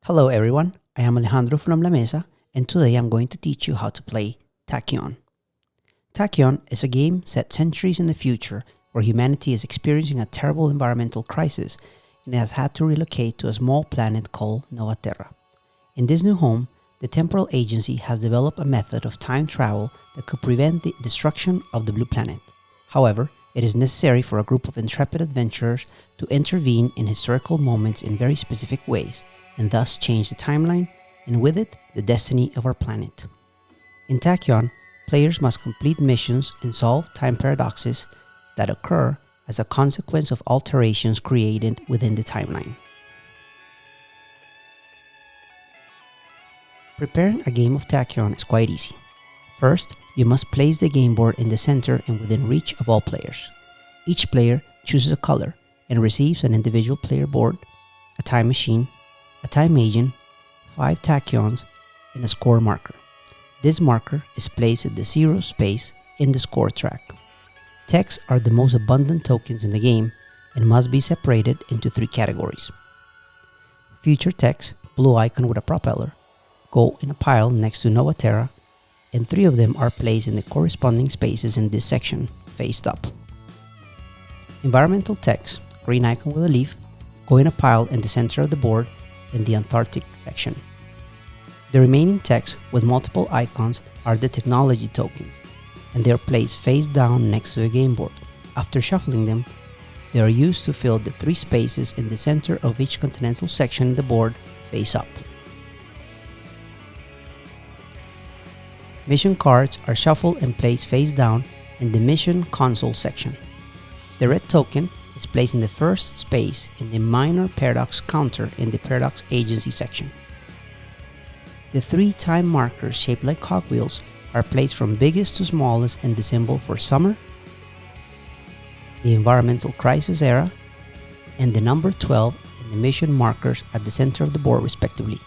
Hello everyone, I am Alejandro from La Mesa, and today I'm going to teach you how to play Takyon. Takyon is a game set centuries in the future where humanity is experiencing a terrible environmental crisis and has had to relocate to a small planet called Nova Terra. In this new home, the temporal agency has developed a method of time travel that could prevent the destruction of the blue planet. However, it is necessary for a group of intrepid adventurers to intervene in historical moments in very specific ways and thus change the timeline, and with it, the destiny of our planet. In Takyon, players must complete missions and solve time paradoxes that occur as a consequence of alterations created within the timeline. Preparing a game of Takyon is quite easy. First, you must place the game board in the center and within reach of all players. Each player chooses a color and receives an individual player board, a time machine, a time agent, 5 tachyons, and a score marker. This marker is placed at the 0 space in the score track. Techs are the most abundant tokens in the game and must be separated into 3 categories. Future techs, blue icon with a propeller, go in a pile next to Nova Terra, and 3 of them are placed in the corresponding spaces in this section, faced up. Environmental techs, green icon with a leaf, go in a pile in the center of the board in the Antarctic section. The remaining techs with multiple icons are the technology tokens, and they are placed face down next to the game board. After shuffling them, they are used to fill the 3 spaces in the center of each continental section of the board face up. Mission cards are shuffled and placed face down in the mission console section. The red token is placed in the first space in the minor paradox counter in the paradox agency section. The 3 time markers shaped like cogwheels are placed from biggest to smallest in the symbol for summer, the environmental crisis era, and the number 12 in the mission markers at the center of the board respectively.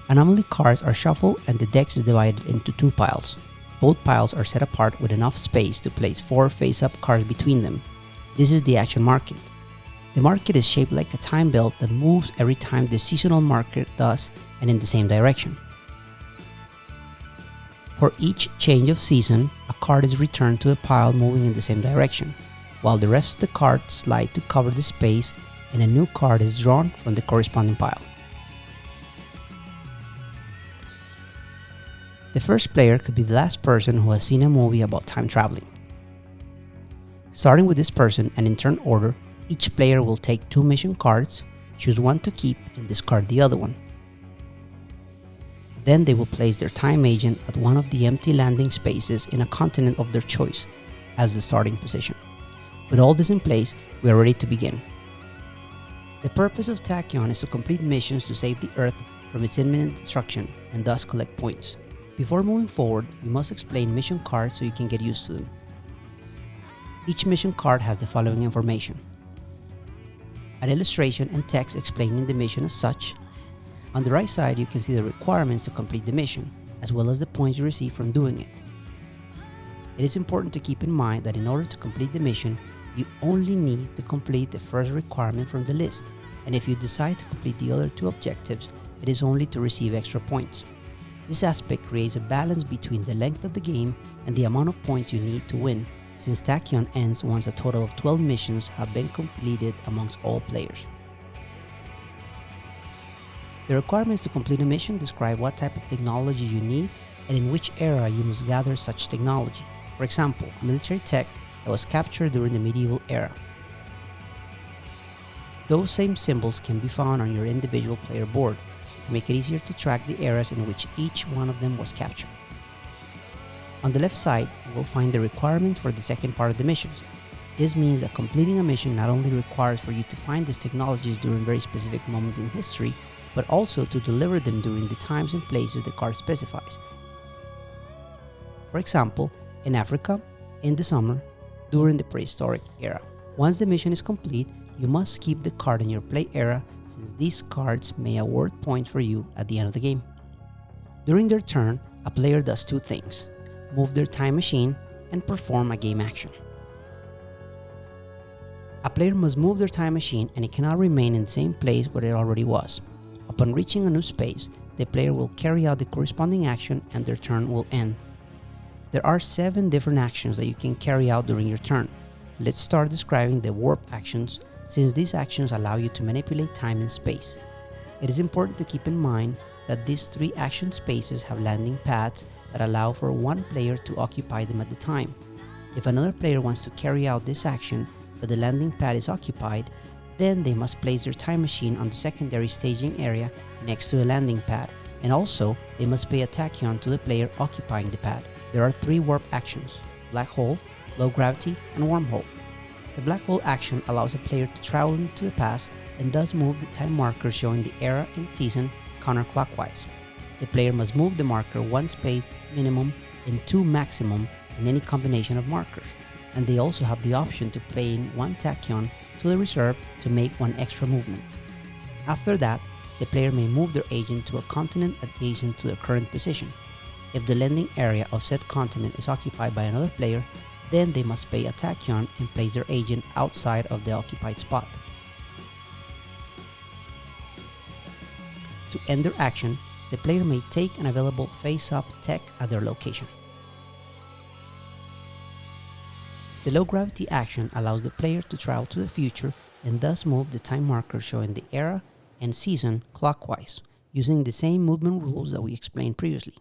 Anomaly cards are shuffled and the deck is divided into 2 piles. Both piles are set apart with enough space to place 4 face-up cards between them. This is the action market. The market is shaped like a time belt that moves every time the seasonal market does and in the same direction. For each change of season, a card is returned to a pile moving in the same direction, while the rest of the cards slide to cover the space and a new card is drawn from the corresponding pile. The first player could be the last person who has seen a movie about time traveling. Starting with this person and in turn order, each player will take 2 mission cards, choose one to keep and discard the other one. Then they will place their time agent at one of the empty landing spaces in a continent of their choice as the starting position. With all this in place, we are ready to begin. The purpose of Takyon is to complete missions to save the Earth from its imminent destruction and thus collect points. Before moving forward, you must explain mission cards so you can get used to them. Each mission card has the following information: an illustration and text explaining the mission as such. On the right side, you can see the requirements to complete the mission, as well as the points you receive from doing it. It is important to keep in mind that in order to complete the mission, you only need to complete the first requirement from the list, and if you decide to complete the other 2 objectives, it is only to receive extra points. This aspect creates a balance between the length of the game and the amount of points you need to win, since Takyon ends once a total of 12 missions have been completed amongst all players. The requirements to complete a mission describe what type of technology you need and in which era you must gather such technology. For example, a military tech that was captured during the medieval era. Those same symbols can be found on your individual player board to make it easier to track the eras in which each one of them was captured. On the left side, you will find the requirements for the second part of the missions. This means that completing a mission not only requires for you to find these technologies during very specific moments in history, but also to deliver them during the times and places the card specifies. For example, in Africa, in the summer, during the prehistoric era. Once the mission is complete, you must keep the card in your play era, since these cards may award points for you at the end of the game. During their turn, a player does 2 things: move their time machine and perform a game action. A player must move their time machine and it cannot remain in the same place where it already was. Upon reaching a new space, the player will carry out the corresponding action and their turn will end. There are 7 different actions that you can carry out during your turn. Let's start describing the warp actions, since these actions allow you to manipulate time and space. It is important to keep in mind that these 3 action spaces have landing pads that allow for one player to occupy them at the time. If another player wants to carry out this action but the landing pad is occupied, then they must place their time machine on the secondary staging area next to the landing pad, and also they must pay a tachyon to the player occupying the pad. There are 3 warp actions: black hole, low gravity, and wormhole. The black hole action allows a player to travel into the past and thus move the time marker showing the era and season counterclockwise. The player must move the marker 1 space minimum and 2 maximum in any combination of markers, and they also have the option to play in 1 tachyon to the reserve to make 1 extra movement. After that, the player may move their agent to a continent adjacent to their current position. If the landing area of said continent is occupied by another player, then they must pay a tachyon and place their agent outside of the occupied spot. To end their action, the player may take an available face-up tech at their location. The low gravity action allows the player to travel to the future and thus move the time marker showing the era and season clockwise, using the same movement rules that we explained previously.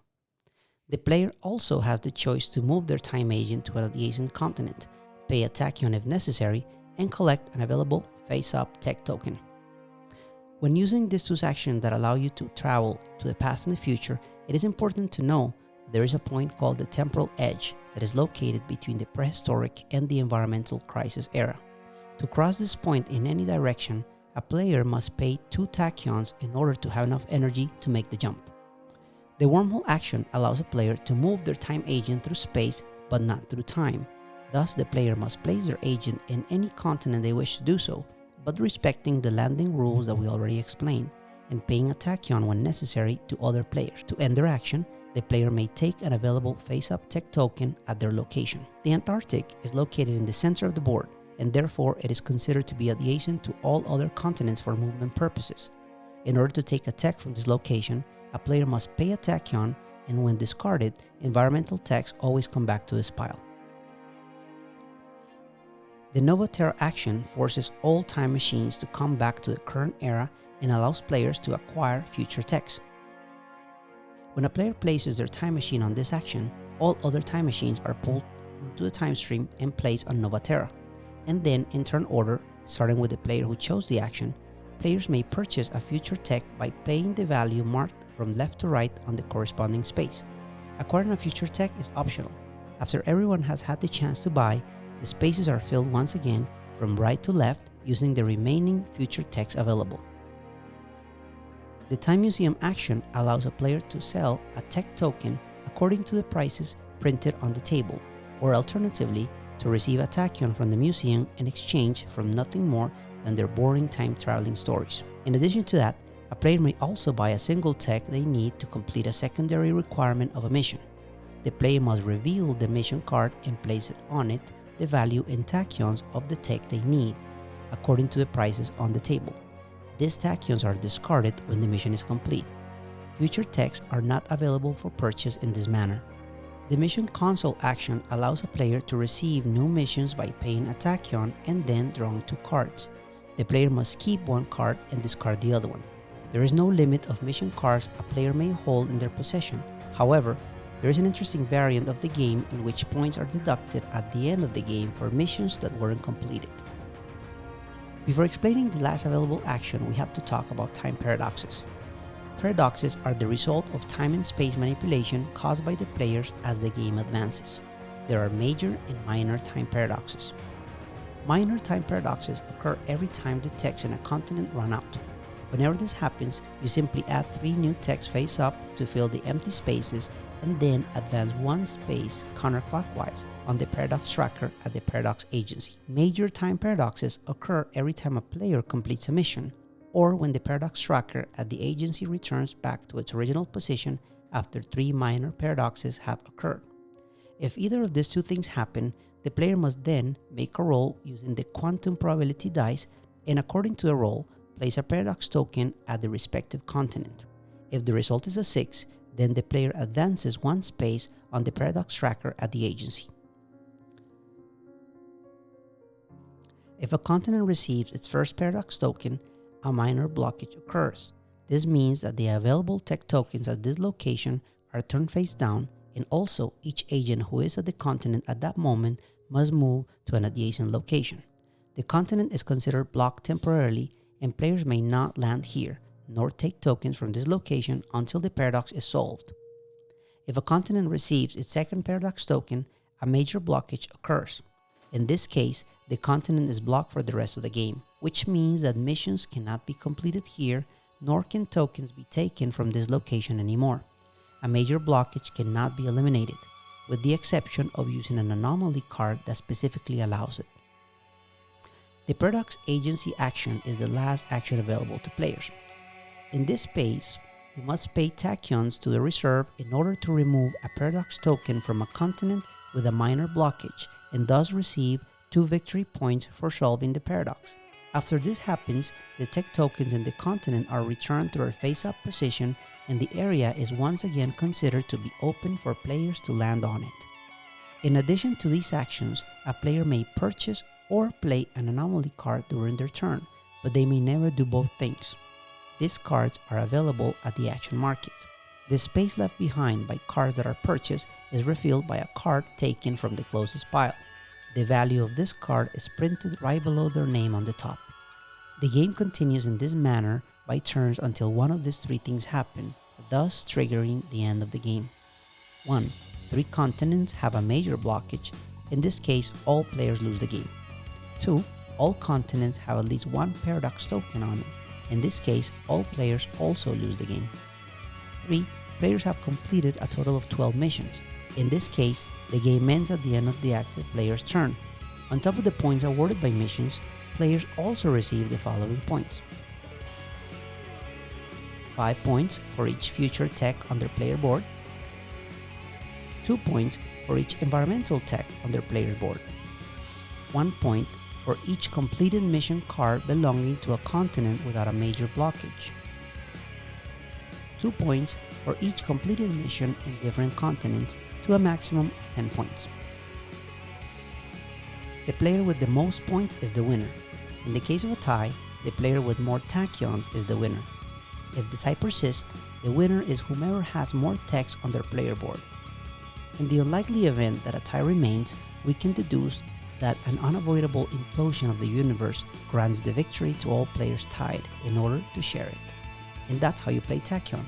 The player also has the choice to move their time agent to an adjacent continent, pay a tachyon if necessary, and collect an available face-up tech token. When using these 2 actions that allow you to travel to the past and the future, it is important to know that there is a point called the temporal edge that is located between the prehistoric and the environmental crisis era. To cross this point in any direction, a player must pay 2 tachyons in order to have enough energy to make the jump. The wormhole action allows a player to move their time agent through space but not through time. Thus, the player must place their agent in any continent they wish to do so, but respecting the landing rules that we already explained, and paying a tachyon when necessary to other players. To end their action, the player may take an available face-up tech token at their location. The Antarctic is located in the center of the board, and therefore it is considered to be adjacent to all other continents for movement purposes. In order to take a tech from this location, a player must pay a tachyon, and when discarded, environmental techs always come back to this pile. The Nova Terra action forces all time machines to come back to the current era and allows players to acquire future techs. When a player places their time machine on this action, all other time machines are pulled into the time stream and placed on Nova Terra, and then in turn order, starting with the player who chose the action, players may purchase a future tech by paying the value marked from left to right on the corresponding space. Acquiring a future tech is optional. After everyone has had the chance to buy, the spaces are filled once again from right to left using the remaining future techs available. The Time Museum action allows a player to sell a tech token according to the prices printed on the table, or alternatively, to receive a tachyon from the museum in exchange from nothing more than their boring time traveling stories. In addition to that, a player may also buy a single tech they need to complete a secondary requirement of a mission. The player must reveal the mission card and place on it the value in tachyons of the tech they need, according to the prices on the table. These tachyons are discarded when the mission is complete. Future techs are not available for purchase in this manner. The mission console action allows a player to receive new missions by paying a tachyon and then drawing 2 cards. The player must keep 1 card and discard the other one. There is no limit of mission cards a player may hold in their possession. However, there is an interesting variant of the game in which points are deducted at the end of the game for missions that weren't completed. Before explaining the last available action, we have to talk about time paradoxes. Paradoxes are the result of time and space manipulation caused by the players as the game advances. There are major and minor time paradoxes. Minor time paradoxes occur every time the techs in a continent run out. Whenever this happens, you simply add 3 new techs face up to fill the empty spaces and then advance 1 space counterclockwise on the paradox tracker at the paradox agency. Major time paradoxes occur every time a player completes a mission, or when the paradox tracker at the agency returns back to its original position after 3 minor paradoxes have occurred. If either of these 2 things happen, The player must then make a roll using the quantum probability dice, and according to the roll, place a paradox token at the respective continent. If the result is a 6, then the player advances one space on the paradox tracker at the agency. If a continent receives its first paradox token, a minor blockage occurs. This means that the available tech tokens at this location are turned face down, and also each agent who is at the continent at that moment must move to an adjacent location. The continent is considered blocked temporarily, and players may not land here, nor take tokens from this location until the paradox is solved. If a continent receives its second paradox token, a major blockage occurs. In this case, the continent is blocked for the rest of the game, which means that missions cannot be completed here, nor can tokens be taken from this location anymore. A major blockage cannot be eliminated, with the exception of using an anomaly card that specifically allows it. The paradox agency action is the last action available to players. In this phase, you must pay Takyons to the reserve in order to remove a paradox token from a continent with a minor blockage, and thus receive 2 victory points for solving the paradox. After this happens, the tech tokens in the continent are returned to their face-up position, and the area is once again considered to be open for players to land on it. In addition to these actions, a player may purchase or play an anomaly card during their turn, but they may never do both things. These cards are available at the action market. The space left behind by cards that are purchased is refilled by a card taken from the closest pile. The value of this card is printed right below their name on the top. The game continues in this manner by turns until one of these 3 things happen, thus triggering the end of the game. 1. 3 continents have a major blockage. In this case, all players lose the game. 2. All continents have at least 1 paradox token on it. In this case, all players also lose the game. 3. Players have completed a total of 12 missions. In this case, the game ends at the end of the active player's turn. On top of the points awarded by missions, players also receive the following points: 5 points for each future tech on their player board, 2 points for each environmental tech on their player's board, 1 point for each completed mission card belonging to a continent without a major blockage, 2 points for each completed mission in different continents, to a maximum of 10 points. The player with the most points is the winner. In the case of a tie, the player with more Takyons is the winner. If the tie persists, the winner is whomever has more techs on their player board. In the unlikely event that a tie remains, we can deduce that an unavoidable implosion of the universe grants the victory to all players tied in order to share it. And that's how you play Takyon.